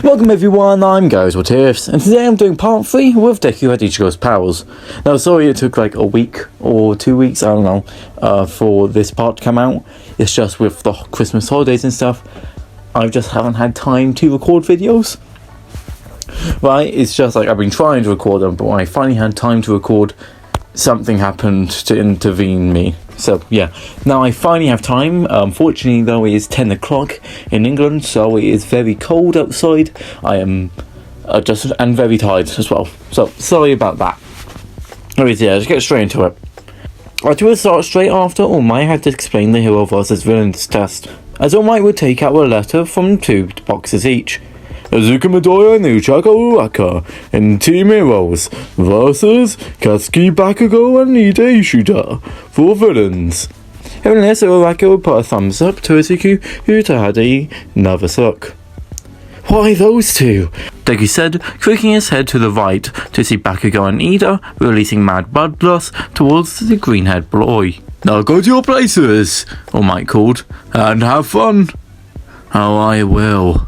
Welcome everyone, I'm Tiffs, and today I'm doing part 3 with Deku at Ichigo's Powers. Now sorry it took like a week or 2 weeks, I don't know, for this part to come out. It's just with the Christmas holidays and stuff, I just haven't had time to record videos. Right, it's just like I've been trying to record them, but when I finally had time to record, something happened to intervene me. So yeah, now I finally have time. Fortunately though, it is 10 o'clock in England, so it is very cold outside. I am and very tired as well, so sorry about that. Anyways, yeah, let's get straight into it. I will start straight after All Might had to explain the hero versus villains test, as All Might would take out a letter from 2 boxes each. Azuka Midoriya and Uchaka Uraka in Team Heroes versus Katsuki Bakugo and Ide Ishuda for villains. Hearing this, Uraka would put a thumbs up to Azuki, who had another look. Why those two? Deku said, clicking his head to the right to see Bakugo and Ida releasing mad bloodlust towards the green-haired boy. Now go to your places, All Might called, and have fun. Oh, I will,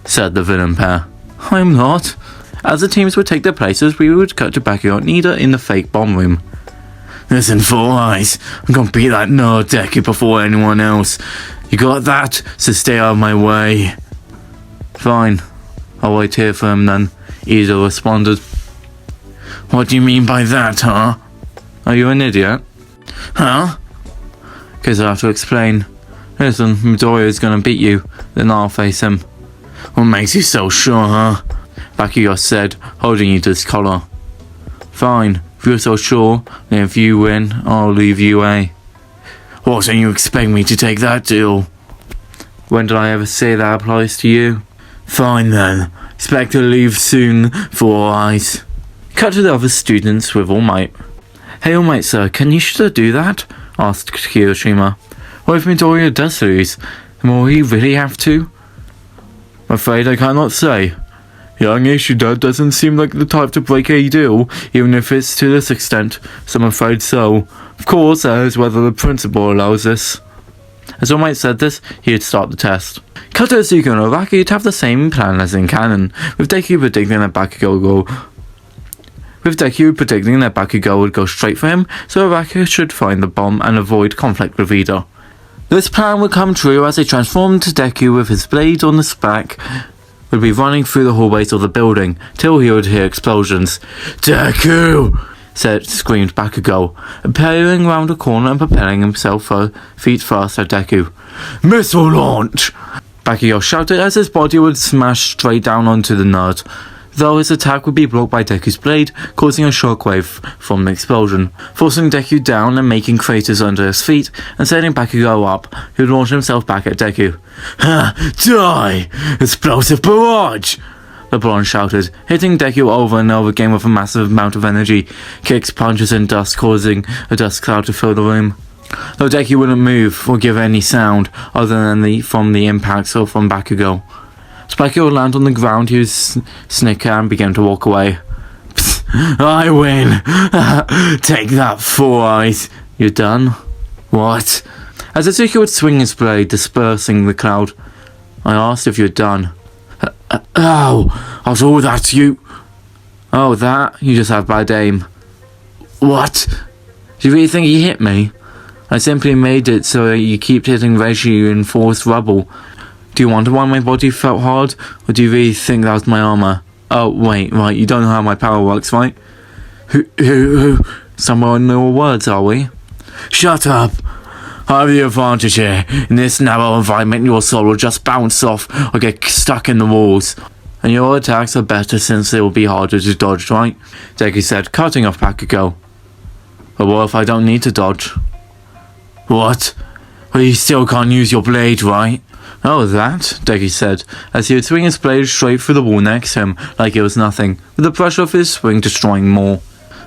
said the villain pair. I'm not. As the teams would take their places, we would cut to Bakugo and Ida in the fake bomb room. Listen, Four Eyes, I'm gonna beat that nerd Deku before anyone else. You got that? So stay out of my way. Fine. I'll wait here for him then, Ida responded. What do you mean by that, huh? Are you an idiot? Huh? Guess I'll have to explain. Listen, Midoriya's gonna beat you, then I'll face him. What makes you so sure, huh? Bakugo said, holding Ida's collar. Fine, if you're so sure, then if you win, I'll leave you, eh? What, so you expect me to take that deal? When did I ever say that applies to you? Fine then, expect to leave soon, Four Eyes. Cut to the other students with All Might. Hey All Might sir, can Ishida do that? Asked Kiyoshima. What if Midoriya does lose? Will he really have to? I'm afraid I cannot say. Young Ishida doesn't seem like the type to break a deal, even if it's to this extent, so I'm afraid so. Of course, that is whether the principal allows this. As All Might said this, he would start the test. Cut to Azuka and Uraka, you'd have the same plan as in canon, with Deku predicting that Bakugo would go straight for him, so Uraka should find the bomb and avoid conflict with Ida. This plan would come true as they transformed Deku with his blade on his back, would be running through the hallways of the building, till he would hear explosions. Deku! Screamed Bakugo, appearing round a corner and propelling himself feet first at Deku. Missile launch! Bakugo shouted as his body would smash straight down onto the nerd, though his attack would be blocked by Deku's blade, causing a shockwave from the explosion, forcing Deku down and making craters under his feet, and sending Bakugo up, who launched himself back at Deku. Ha! Die! Explosive barrage! The blonde shouted, hitting Deku over and over again with a massive amount of energy, kicks, punches, and dust, causing a dust cloud to fill the room. Though Deku wouldn't move or give any sound other than from the impacts or from Bakugo. As Bakugo landed on the ground, he would snicker and began to walk away. Psst, I win! Take that, Four Eyes! You done? What? As Azuka would swing his blade, dispersing the cloud. I asked if you're done. Oh, I was all that you... Oh, that? You just have bad aim. What? Do you really think he hit me? I simply made it so you keep hitting reinforced rubble. Do you wonder why my body felt hard? Or do you really think that was my armor? Oh, wait, right, you don't know how my power works, right? Who? Somewhere in your words, are we? Shut up! I have the advantage here. In this narrow environment, your soul will just bounce off or get stuck in the walls. And your attacks are better since they will be harder to dodge, right? Deku said, cutting off Bakugo. But what if I don't need to dodge? What? Well, you still can't use your blade, right? Oh, that? Deku said, as he would swing his blade straight through the wall next to him, like it was nothing, with the pressure of his swing destroying more.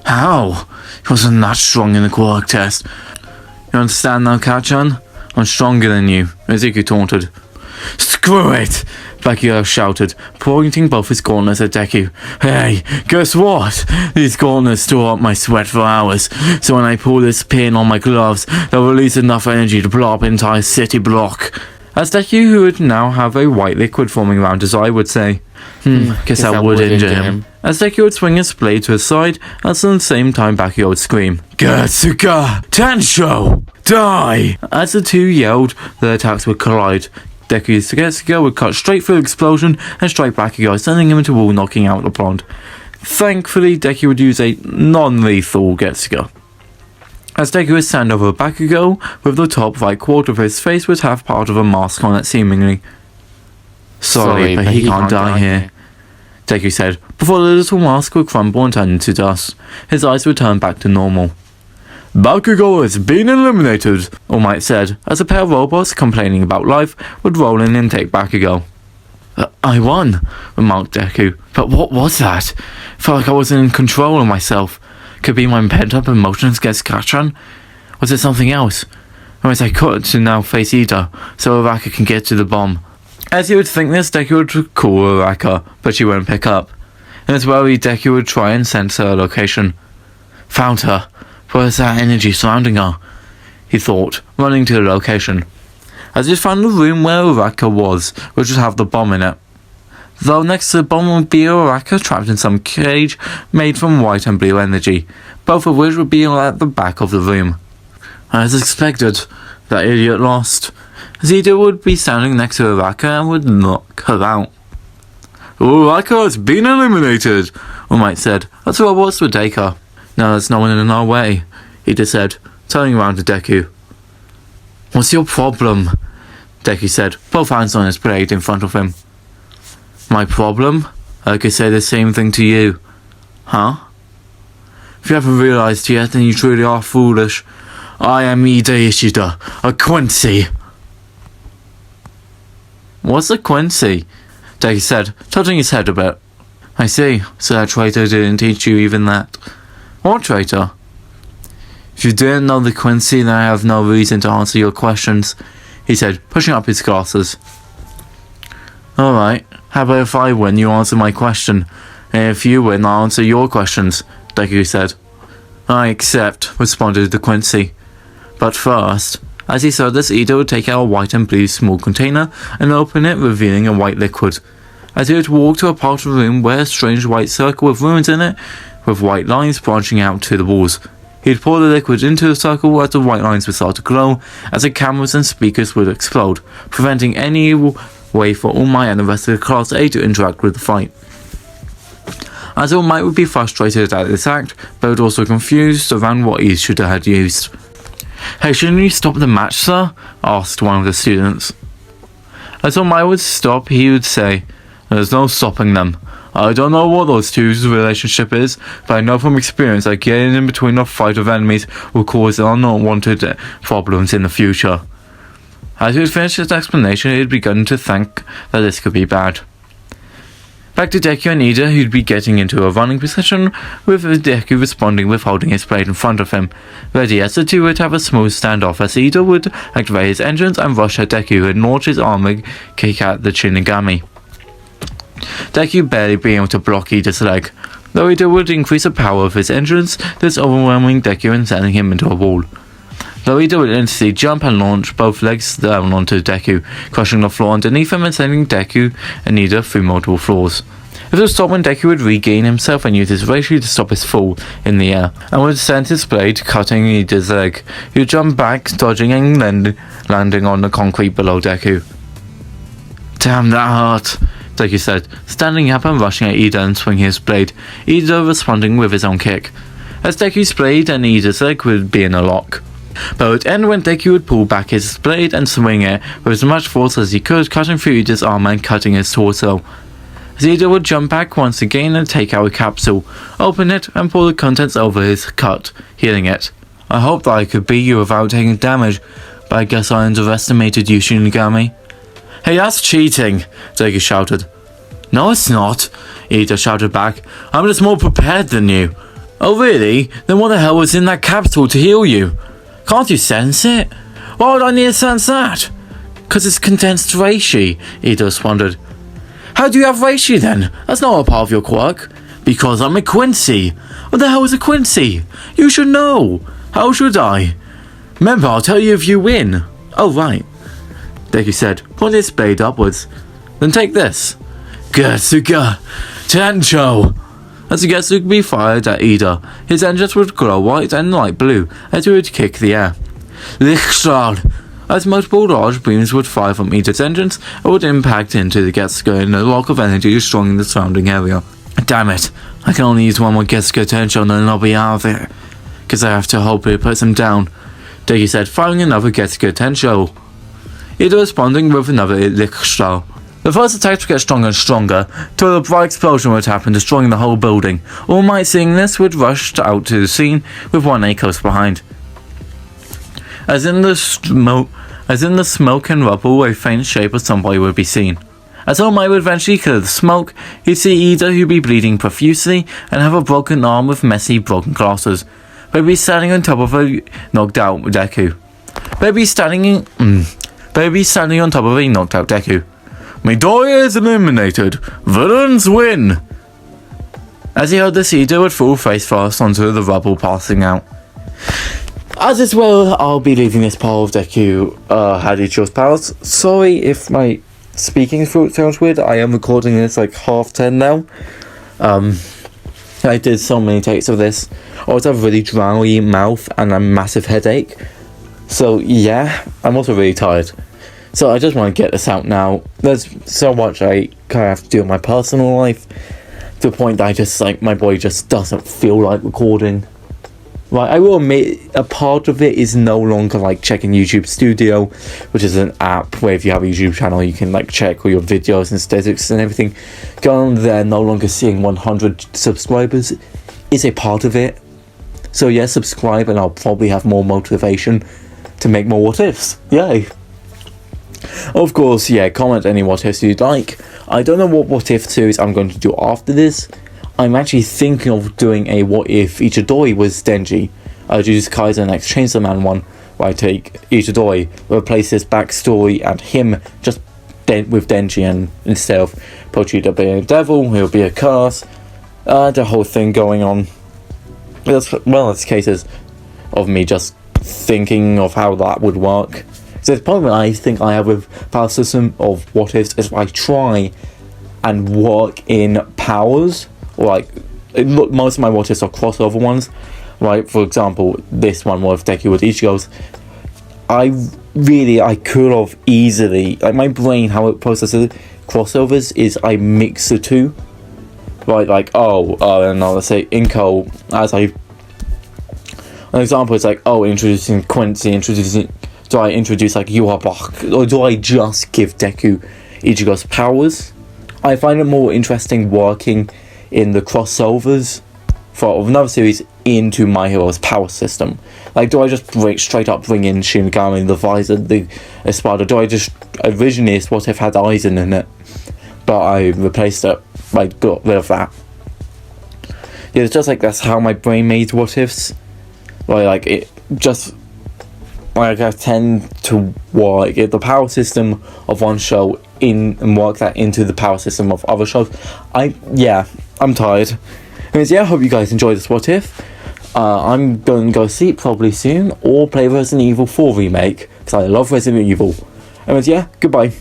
How? He wasn't that strong in the quirk test. You understand now, Kachan? I'm stronger than you, Izuku taunted. Screw it! Bakugo shouted, pointing both his gauntlets at Deku. Hey, guess what? These gauntlets store up my sweat for hours, so when I pull this pin on my gloves, they'll release enough energy to blow up an entire city block. As Deku, who would now have a white liquid forming around his eye, would say, guess that would injure him. As Deku would swing his blade to his side, at the same time Bakugo would scream, Getsuga! Tensho! Die! As the two yelled, their attacks would collide. Deku's Getsuga would cut straight through the explosion and strike Bakugo, sending him into a wall, knocking out the pond. Thankfully, Deku would use a non-lethal Getsuga. As Deku would stand over Bakugo, with the top right quarter of his face would have part of a mask on it seemingly. Sorry, but he can't die here, Deku said, before the little mask would crumble and turn into dust. His eyes would turn back to normal. Bakugo has been eliminated, All Might said, as a pair of robots complaining about life would roll in and take Bakugo. I won, remarked Deku, but what was that? Felt like I wasn't in control of myself. Could be my pent-up emotions against Katran? Was it something else? Or was I cut to now face Ida, so Araka can get to the bomb? As he would think this, Deku would call Araka, but she wouldn't pick up. And as well, Deku would try and sense her location. Found her. What is that energy surrounding her? He thought, running to the location. As he found the room where Araka was, which would have the bomb in it. Though next to the bomb would be Araka trapped in some cage made from white and blue energy, both of which would be at the back of the room. As expected, that idiot lost. Zeta would be standing next to Araka and would knock her out. Araka has been eliminated, All Might said, as the robots would take her. Now there's no one in our way, Ida said, turning around to Deku. What's your problem? Deku said, both hands on his blade in front of him. My problem? I could say the same thing to you. Huh? If you haven't realized yet, then you truly are foolish. I am Ida Ishida, a Quincy. What's a Quincy? Deku said, tilting his head a bit. I see, so that traitor didn't teach you even that. What traitor? If you didn't know the Quincy, then I have no reason to answer your questions, he said, pushing up his glasses. Alright, how about if I win, you answer my question, and if you win, I'll answer your questions, Deku said. I accept, responded the Quincy. But first, as he said this, Ida would take out a white and blue small container and open it, revealing a white liquid. As he would walk to a part of the room where a strange white circle with runes in it, with white lines branching out to the walls. He'd pour the liquid into the circle as the white lines would start to glow, as the cameras and speakers would explode, preventing any way for All Might and the rest of the Class A to interact with the fight. As All Might would be frustrated at this act, but also confused around what he should have used. Hey, shouldn't you stop the match, sir? Asked one of the students. As All Might would stop, he would say, There's no stopping them. I don't know what those two's relationship is, but I know from experience that getting in between a fight of enemies will cause unwanted problems in the future. As he had finished his explanation, he had begun to think that this could be bad. Back to Deku and Ida, who'd be getting into a running position, with Deku responding with holding his blade in front of him, ready as the two would have a smooth standoff as Ida would activate his engines and rush at Deku and launch his armor kick at the Shinigami. Deku barely being able to block Ida's leg, though Ida would increase the power of his engines, thus overwhelming Deku and sending him into a wall. Though Ida would instantly jump and launch both legs down onto Deku, crushing the floor underneath him and sending Deku and Ida through multiple floors. This would stop when Deku would regain himself and use his Reishi to stop his fall in the air, and would send his blade cutting Ida's leg. He would jump back, dodging and landing on the concrete below Deku. Damn, that hurt, Deku said, standing up and rushing at Ida and swinging his blade, Ida responding with his own kick. As Deku's blade and Ida's leg would be in a lock. But it would end when Deku would pull back his blade and swing it with as much force as he could, cutting through Ida's armor and cutting his torso. As Ida would jump back once again and take out a capsule, open it and pour the contents over his cut, healing it. I hoped that I could beat you without taking damage, but I guess I underestimated you, Shinigami. Hey, that's cheating, Deku shouted. No, it's not, Ida shouted back. I'm just more prepared than you. Oh, really? Then what the hell was in that capsule to heal you? Can't you sense it? Why would I need to sense that? 'Cause it's condensed Reishi, Ida responded. How do you have Reishi then? That's not a part of your quirk. Because I'm a Quincy. What the hell is a Quincy? You should know. How should I? Remember, I'll tell you if you win. Oh, right. Deku said, pointing his blade upwards. Then take this. Getsuga Tencho! As the Getsuga fired at Ida, his engines would glow white and light blue as he would kick the air. Lichtstrahl! As multiple large beams would fire from Ida's engines and would impact into the Getsuga in a lock of energy destroying the surrounding area. Damn it, I can only use one more Getsuga Tencho and then I'll be out of there. Cause I have to hopefully put him down, Deku said, firing another Getsuga Tencho. Ida responding with another Lichtstrahl. The first attacks would get stronger and stronger, till a bright explosion would happen, destroying the whole building. All Might seeing this would rush out to the scene, with 1A close behind. As in the smoke and rubble, a faint shape of somebody would be seen. As All Might would eventually clear the smoke, he'd see Ida, who'd be bleeding profusely, and have a broken arm with messy broken glasses. But he'd be standing on top of a knocked out Deku. Midoriya is eliminated. Villains win. As he held this, Ida would fall face first onto the rubble, passing out. As is well, I'll be leaving this part of Deku had Ichigo's powers. Sorry if my speaking through sounds weird. I am recording this like 10:30 now. I did so many takes of this. I also have a really dry mouth and a massive headache. So yeah, I'm also really tired. So I just want to get this out now. There's so much I kind of have to do in my personal life, to the point that I just, like, my body just doesn't feel like recording. Right, I will admit, a part of it is no longer, like, checking YouTube Studio, which is an app where if you have a YouTube channel, you can, like, check all your videos and statistics and everything. Going there, no longer seeing 100 subscribers is a part of it. So yeah, subscribe and I'll probably have more motivation to make more what ifs. Yay! Of course, yeah, comment any what ifs you'd like. I don't know what if series I'm going to do after this. I'm actually thinking of doing a what if Ichidori was Denji. I'll use Kaiser next Chainsaw Man one, where I take Ichidori, replace his backstory and him just with Denji, and instead of Pochita being a devil, he'll be a curse. The whole thing going on. It's cases of me just thinking of how that would work. So the problem I think I have with power system of what ifs is I try and work in powers, or like most of my what ifs are crossover ones, right? For example, this one with Deku with Ichigo's, I could have easily, like, my brain, how it processes crossovers is I mix the two, right? Like, and let's say Inko, as an example, it's like, introducing Quincy, do I introduce like Yuhabak, or do I just give Deku Ichigo's powers? I find it more interesting working in the crossovers for another series into My Hero's power system. Like, do I just straight up bring in Shinigami, the Visor, the Espada? Do I just originally what if had Aizen in it, but I replaced it, I got rid of that. Yeah, it's just like that's how my brain made what ifs. Like it just. Like, I tend to work the power system of one show and work that into the power system of other shows. I'm tired. Anyways, yeah, I hope you guys enjoyed this what if. I'm going to go sleep probably soon, or play Resident Evil 4 remake, because I love Resident Evil. Anyways, yeah, goodbye.